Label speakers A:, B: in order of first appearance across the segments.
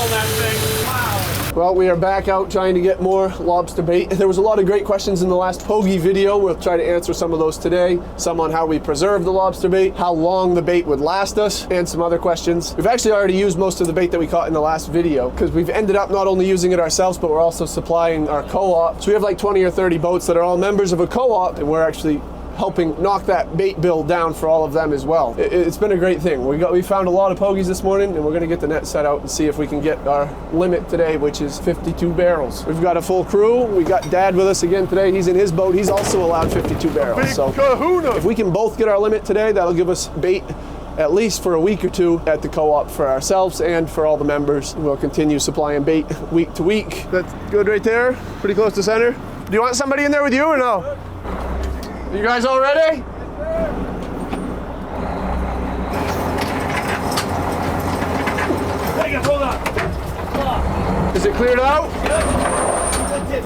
A: film that thing. Wow.
B: Well, we are back out trying to get more lobster bait. There was a lot of great questions in the last Pogie video. We'll try to answer some of those today. Some on how we preserve the lobster bait, how long the bait would last us, and some other questions. We've actually already used most of the bait that we caught in the last video because we've ended up not only using it ourselves, but we're also supplying our co-op. So we have like 20 or 30 boats that are all members of a co-op, and we're actually helping knock that bait bill down for all of them as well. It's been a great thing. We found a lot of pogies this morning, and we're going to get the net set out and see if we can get our limit today, which is 52 barrels. We've got a full crew. We got Dad with us again today. He's in his boat. He's also allowed 52 barrels. So if we can both get our limit today, that'll give us bait at least for a week or two at the co-op for ourselves and for all the members. We'll continue supplying bait week to week. That's good right there. Pretty close to center. Do you want somebody in there with you or no? You guys all ready? Yes, sir. Take it, hold on. Is it cleared out? Yes.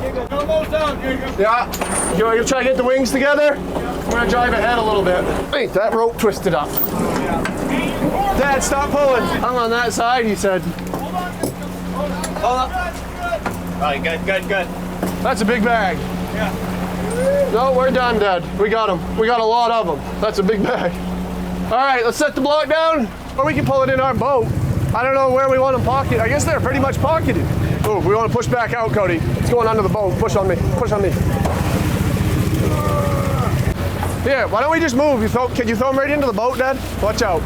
B: You're good. Almost down, Jacob. Yeah. You try to get the wings together? Yeah. I'm gonna drive ahead a little bit. Hey, that rope twisted up. Yeah. Dad, stop pulling. I'm on that side, he said. Hold on. Hold on. All right, good. That's a big bag. Yeah. No, we're done, Dad. We got them. We got a lot of them. That's a big bag. All right, let's set the block down, or we can pull it in our boat. I don't know where we want them pocketed. I guess they're pretty much pocketed. Oh, we want to push back out, Cody. It's going under the boat. Push on me. Push on me. Here, why don't we just move? Can you throw them right into the boat, Dad? Watch out.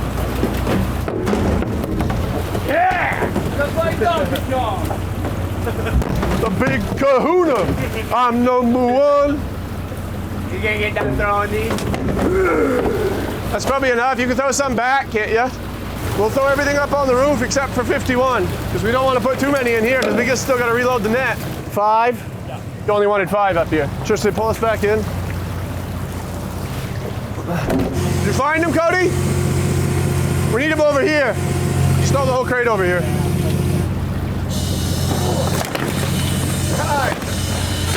B: Yeah! Just like that, John. The big kahuna. I'm number one. You gonna get done throwing these? That's probably enough. You can throw some back, can't you? We'll throw everything up on the roof except for 51, because we don't want to put too many in here, because we just still got to reload the net. 5? Yeah. You only wanted 5 up here. Tristan, pull us back in. Did you find them, Cody? We need them over here. Just throw the whole crate over here.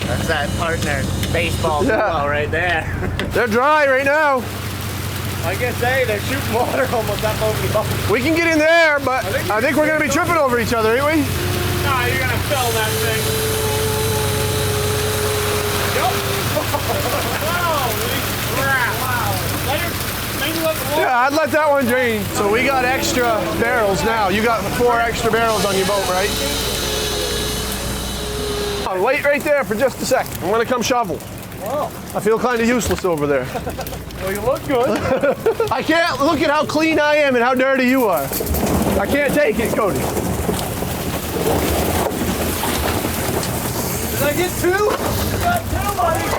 C: That's that partner baseball duo right there.
B: They're dry right now.
C: I guess they're shooting water almost up over the boat.
B: We can get in there, but I think we're going to be tripping over each other, ain't we?
A: Nah, you're going to fill that thing. Wow.
B: Yeah, I'd let that one drain. So we got extra barrels now. You got 4 extra barrels on your boat, right? Wait right there for just a sec. I'm gonna come shovel.
A: Wow.
B: I feel kind of useless over there.
A: Well, you look good.
B: I can't look at how clean I am and how dirty you are. I can't take it, Cody.
A: Did I get 2? You got 2, buddy.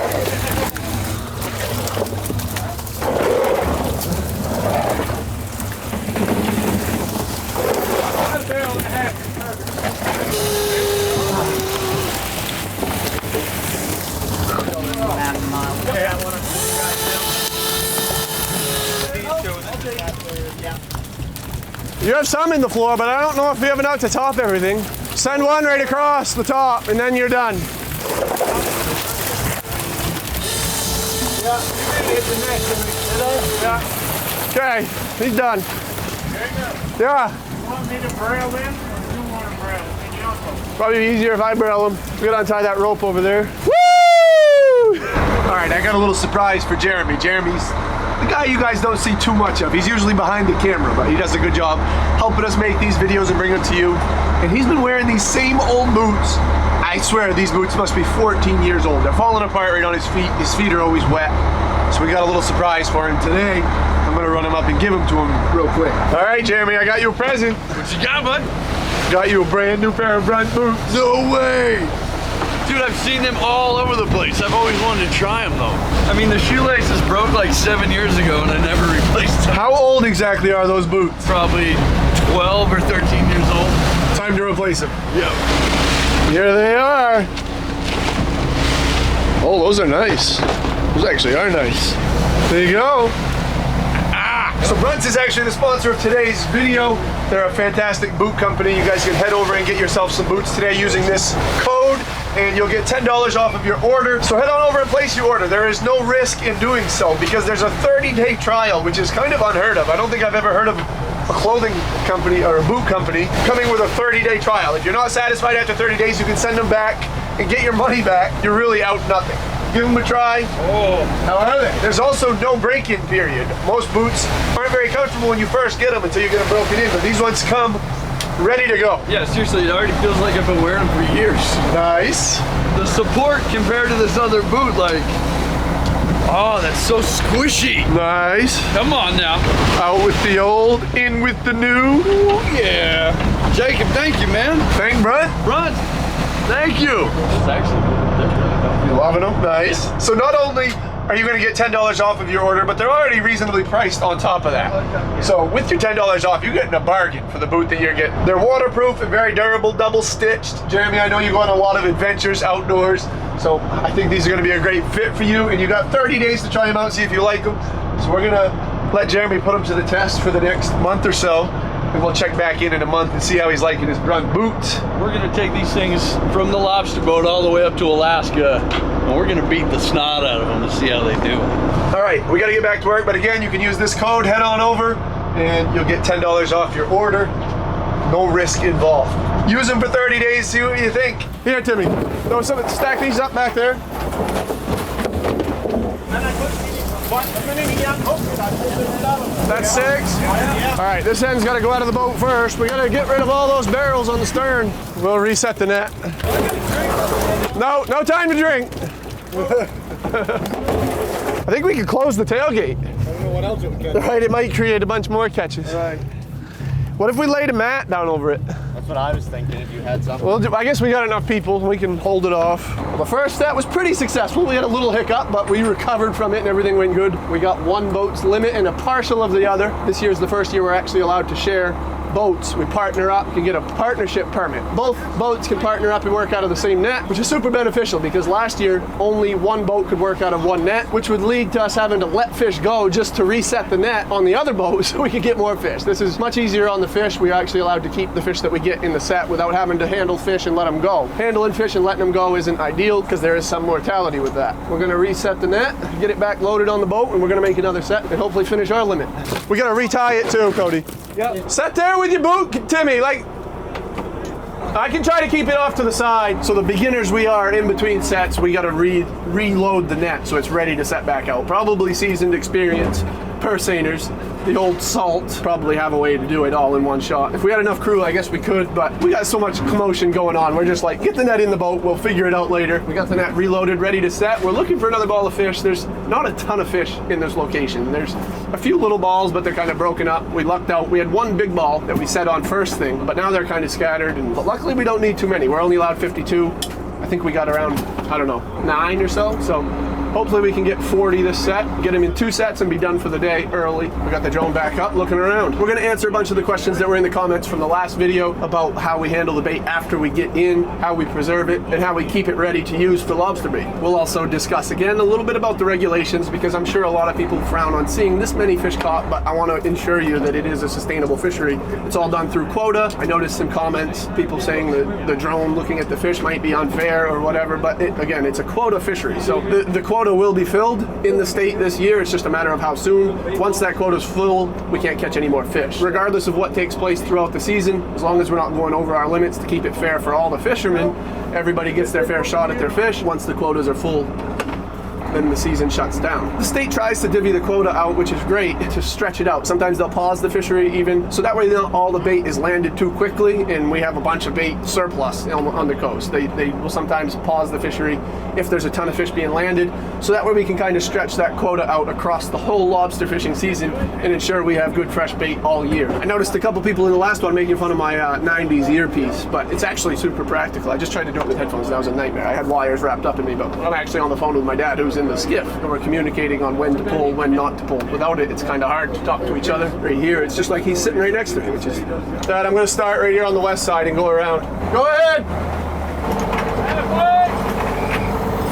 B: You have some in the floor, but I don't know if we have enough to top everything. Send one right across the top, and then you're done. Yeah. Okay, he's done. Yeah.
A: You want me to braille in, or do you want to braille? Can you also?
B: Probably be easier if I braille him. We gotta untie that rope over there. Woo! All right, I got a little surprise for Jeremy. Jeremy's the guy you guys don't see too much of. He's usually behind the camera, but he does a good job helping us make these videos and bring them to you. And he's been wearing these same old boots. I swear these boots must be 14 years old. They're falling apart right on his feet. His feet are always wet. So we got a little surprise for him today. I'm gonna run him up and give them to him real quick. All right, Jeremy, I got you a present.
D: What you got, bud?
B: Got you a brand new pair of Brunt boots.
D: No way! Dude, I've seen them all over the place. I've always wanted to try them though. I mean, the shoelaces broke like 7 years ago and I never replaced them.
B: How old exactly are those boots?
D: Probably 12 or 13 years old.
B: Time to replace them.
D: Yeah.
B: Here they are. Oh, those are nice. Those actually are nice. There you go. So Brunt's is actually the sponsor of today's video. They're a fantastic boot company. You guys can head over and get yourself some boots today using this code, and you'll get $10 off of your order. So head on over and place your order. There is no risk in doing so because there's a 30-day trial, which is kind of unheard of. I don't think I've ever heard of a clothing company or a boot company coming with a 30-day trial. If you're not satisfied after 30 days, you can send them back and get your money back. You're really out nothing. Give them a try.
D: Oh.
B: How are they? There's also no break-in period. Most boots aren't very comfortable when you first get them until you get them broken in, but these ones come ready to go.
D: Yeah, seriously, it already feels like I've been wearing them for years.
B: Nice.
D: The support compared to this other boot, like, oh, that's so squishy.
B: Nice.
D: Come on now.
B: Out with the old, in with the new.
D: Ooh, yeah. Jacob, thank you, man.
B: Thank Brent.
D: Run. Thank you. It's actually different.
B: You loving them? Nice. So not only are you going to get $10 off of your order, but they're already reasonably priced on top of that. So with your $10 off, you're getting a bargain for the boot that you're getting. They're waterproof and very durable, double stitched. Jeremy, I know you go on a lot of adventures outdoors, so I think these are going to be a great fit for you, and you got 30 days to try them out and see if you like them. So we're going to let Jeremy put them to the test for the next month or so, and we'll check back in a month and see how he's liking his Brunt boots.
D: We're gonna take these things from the Lobster boat all the way up to Alaska, and we're gonna beat the snot out of them to see how they do.
B: All right, we gotta get back to work, but again, you can use this code, head on over, and you'll get $10 off your order. No risk involved. Use them for 30 days, see what you think. Here, Timmy, stack these up back there. That's 6? All right, this end's gotta go out of the boat first. We gotta get rid of all those barrels on the stern. We'll reset the net. No time to drink. I think we could close the tailgate.
E: I don't know what else it would get.
B: Right, it might create a bunch more catches.
E: Right.
B: What if we laid a mat down over it?
E: That's what I was thinking, if you had something.
B: Well, I guess we got enough people, we can hold it off. Well, the first set was pretty successful. We had a little hiccup, but we recovered from it and everything went good. We got one boat's limit and a partial of the other. This year's the first year we're actually allowed to share boats. We partner up, can get a partnership permit. Both boats can partner up and work out of the same net, which is super beneficial because last year only one boat could work out of one net, which would lead to us having to let fish go just to reset the net on the other boat so we could get more fish. This is much easier on the fish. We're actually allowed to keep the fish that we get in the set without having to handle fish and let them go. Handling fish and letting them go isn't ideal because there is some mortality with that. We're gonna reset the net, get it back loaded on the boat, and we're gonna make another set and hopefully finish our limit. We gotta retie it too, Cody.
E: Yep.
B: Set there with your boot, Timmy, like, I can try to keep it off to the side. So the beginners we are in between sets, we gotta reload the net so it's ready to set back out. Probably seasoned experience, purse-seiners, the old salt, probably have a way to do it all in one shot. If we had enough crew, I guess we could, but we got so much commotion going on. We're just like, get the net in the boat, we'll figure it out later. We got the net reloaded, ready to set. We're looking for another ball of fish. There's not a ton of fish in this location. There's a few little balls, but they're kind of broken up. We lucked out. We had one big ball that we set on first thing, but now they're kind of scattered. But luckily we don't need too many. We're only allowed 52. I think we got around, I don't know, 9 or so. So hopefully we can get 40 this set, get them in 2 sets and be done for the day early. We got the drone back up, looking around. We're gonna answer a bunch of the questions that were in the comments from the last video about how we handle the bait after we get in, how we preserve it, and how we keep it ready to use for lobster bait. We'll also discuss again a little bit about the regulations because I'm sure a lot of people frown on seeing this many fish caught, but I wanna ensure you that it is a sustainable fishery. It's all done through quota. I noticed some comments, people saying that the drone looking at the fish might be unfair or whatever, but again, it's a quota fishery. So the quota will be filled in the state this year. It's just a matter of how soon. Once that quota is full, we can't catch any more fish. Regardless of what takes place throughout the season, as long as we're not going over our limits to keep it fair for all the fishermen, everybody gets their fair shot at their fish. Once the quotas are full, then the season shuts down. The state tries to divvy the quota out, which is great, to stretch it out. Sometimes they'll pause the fishery even, so that way not all the bait is landed too quickly and we have a bunch of bait surplus on the coast. They will sometimes pause the fishery if there's a ton of fish being landed, so that way we can kind of stretch that quota out across the whole lobster fishing season and ensure we have good fresh bait all year. I noticed a couple people in the last one making fun of my 90s earpiece, but it's actually super practical. I just tried to do it with headphones, that was a nightmare. I had wires wrapped up in me, but I'm actually on the phone with my dad who's in the skiff, and we're communicating on when to pull, when not to pull. Without it, it's kind of hard to talk to each other. Right here, it's just like he's sitting right next to me, which is... Dad, I'm going to start right here on the west side and go around. Go ahead!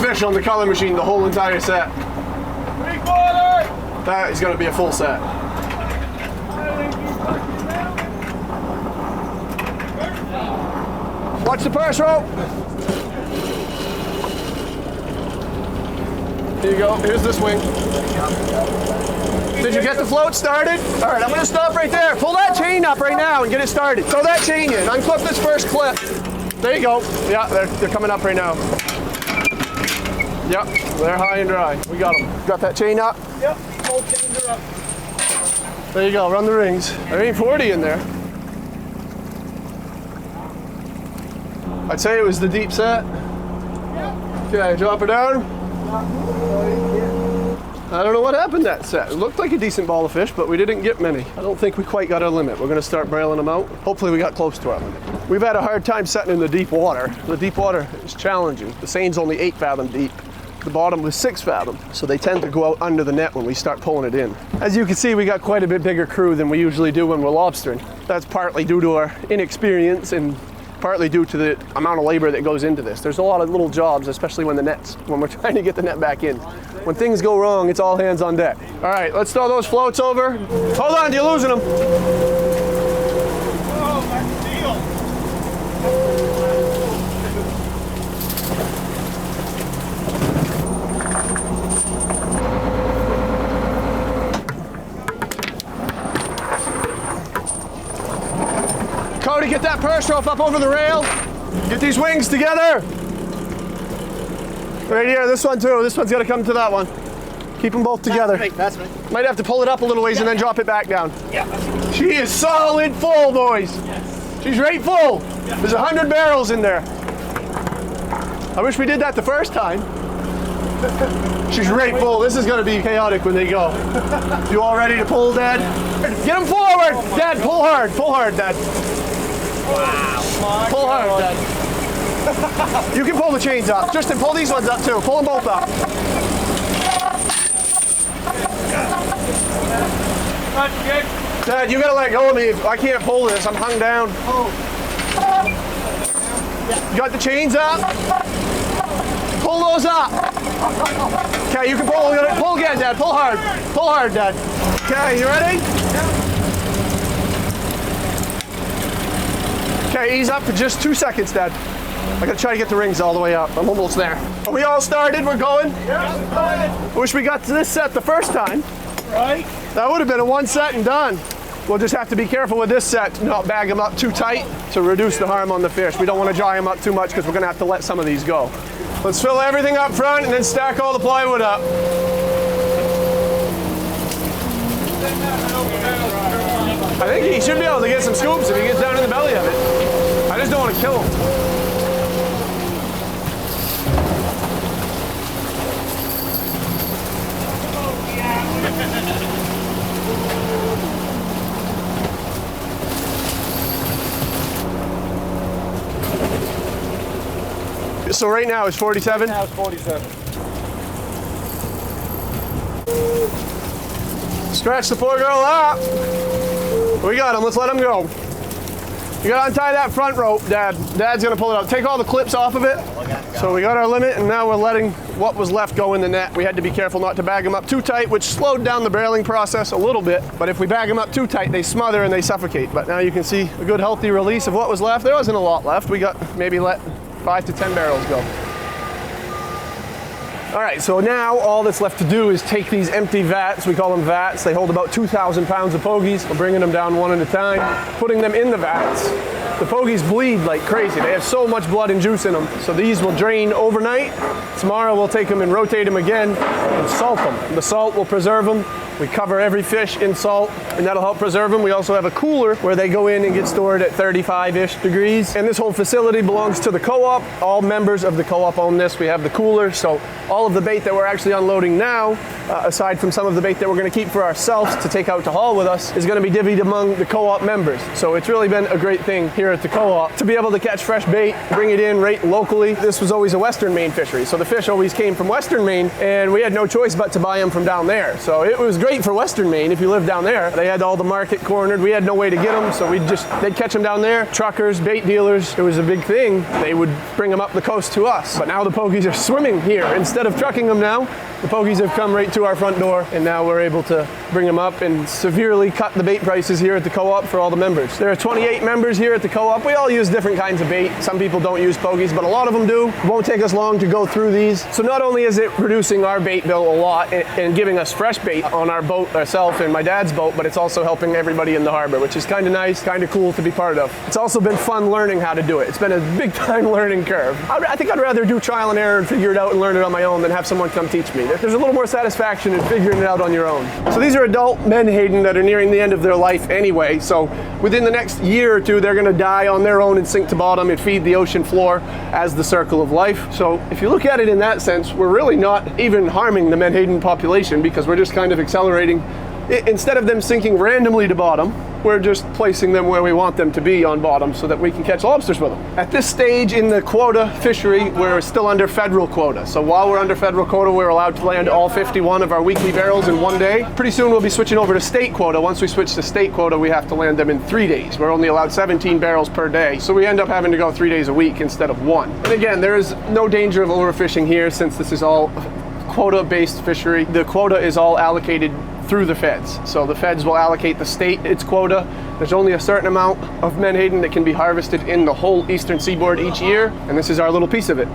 B: Fish on the color machine the whole entire set. 3/4! That is going to be a full set. Watch the purse rope! Here you go, here's the swing. Did you get the float started? All right, I'm gonna stop right there. Pull that chain up right now and get it started. Throw that chain in. Unclip this first clip. There you go. Yeah, they're coming up right now. Yep, they're high and dry. We got them. Got that chain up?
E: Yep, both chains are up.
B: There you go, run the rings. There ain't 40 in there. I'd say it was the deep set. Okay, drop her down. I don't know what happened that set. It looked like a decent ball of fish, but we didn't get many. I don't think we quite got our limit. We're gonna start brailing them out. Hopefully we got close to our limit. We've had a hard time setting in the deep water. The deep water is challenging. The seine's only 8 fathom deep. The bottom was 6 fathom, so they tend to go out under the net when we start pulling it in. As you can see, we got quite a bit bigger crew than we usually do when we're lobstering. That's partly due to our inexperience and partly due to the amount of labor that goes into this. There's a lot of little jobs, especially when we're trying to get the net back in. When things go wrong, it's all hands on deck. All right, let's throw those floats over. Hold on, you're losing them.
E: Oh, that's the deal.
B: Cody, get that purse rope up over the rail. Get these wings together. Right here, this one too. This one's got to come to that one. Keep them both together.
E: That's me.
B: Might have to pull it up a little ways and then drop it back down.
E: Yeah.
B: She is solid full, boys. Yes. She's right full. Yeah. There's 100 barrels in there. I wish we did that the first time. She's right full. This is going to be chaotic when they go. You all ready to pull, Dad? Get them forward. Dad, pull hard. Pull hard, Dad.
E: Wow.
B: Pull hard, Dad. You can pull the chains up. Justin, pull these ones up too. Pull them both up. Dad, you gotta let go of me. I can't pull this. I'm hung down. You got the chains up? Pull those up. Okay, you can pull. Pull again, Dad. Pull hard. Pull hard, Dad. Okay, you ready? Okay, ease up for just 2 seconds, Dad. I gotta try to get the rings all the way up. I'm almost there. Are we all started? We're going?
E: Yeah.
B: I wish we got to this set the first time.
E: Right.
B: That would have been a one set and done. We'll just have to be careful with this set to not bag them up too tight to reduce the harm on the fish. We don't want to dry them up too much because we're going to have to let some of these go. Let's fill everything up front and then stack all the plywood up. I think he should be able to get some scoops if he gets down in the belly of it. I just don't want to kill him. So right now it's 47?
E: Now it's 47.
B: Stretch the poor girl up. We got him, let's let him go. You gotta untie that front rope, Dad. Dad's gonna pull it out. Take all the clips off of it. So we got our limit and now we're letting what was left go in the net. We had to be careful not to bag them up too tight, which slowed down the barreling process a little bit. But if we bag them up too tight, they smother and they suffocate. But now you can see a good healthy release of what was left. There wasn't a lot left. We got maybe let 5 to 10 barrels go. All right, so now all that's left to do is take these empty vats, we call them vats, they hold about 2,000 pounds of pogies. We're bringing them down one at a time, putting them in the vats. The pogies bleed like crazy. They have so much blood and juice in them. So these will drain overnight. Tomorrow we'll take them and rotate them again and salt them. The salt will preserve them. We cover every fish in salt and that'll help preserve them. We also have a cooler where they go in and get stored at 35-ish degrees. And this whole facility belongs to the co-op. All members of the co-op own this. We have the cooler, so all of the bait that we're actually unloading now, aside from some of the bait that we're gonna keep for ourselves to take out to haul with us, is gonna be divvied among the co-op members. So it's really been a great thing here at the co-op to be able to catch fresh bait, bring it in right locally. This was always a Western Maine fishery, so the fish always came from Western Maine, and we had no choice but to buy them from down there. So it was great for Western Maine if you lived down there. They had all the market cornered. We had no way to get them, so they'd catch them down there. Truckers, bait dealers, it was a big thing. They would bring them up the coast to us. But now the pogies are swimming here. Instead of trucking them now, the pogies have come right to our front door, and now we're able to bring them up and severely cut the bait prices here at the co-op for all the members. There are 28 members here at the co-op. We all use different kinds of bait. Some people don't use pogies, but a lot of them do. It won't take us long to go through these. So not only is it reducing our bait bill a lot and giving us fresh bait on our boat ourselves and my dad's boat, but it's also helping everybody in the harbor, which is kind of nice, kind of cool to be part of. It's also been fun learning how to do it. It's been a big time learning curve. I think I'd rather do trial and error and figure it out and learn it on my own than have someone come teach me. There's a little more satisfaction in figuring it out on your own. So these are adult menhaden that are nearing the end of their life anyway. So within the next year or two, they're going to die on their own and sink to bottom and feed the ocean floor as the circle of life. So if you look at it in that sense, we're really not even harming the menhaden population because we're just kind of accelerating. Instead of them sinking randomly to bottom, we're just placing them where we want them to be on bottom so that we can catch lobsters with them. At this stage in the quota fishery, we're still under federal quota. So while we're under federal quota, we're allowed to land all 51 of our weekly barrels in 1 day. Pretty soon we'll be switching over to state quota. Once we switch to state quota, we have to land them in 3 days. We're only allowed 17 barrels per day. So we end up having to go 3 days a week instead of 1. And again, there is no danger of overfishing here since this is all quota-based fishery. The quota is all allocated through the feds. So the feds will allocate the state its quota. There's only a certain amount of menhaden that can be harvested in the whole eastern seaboard each year, and this is our little piece of it.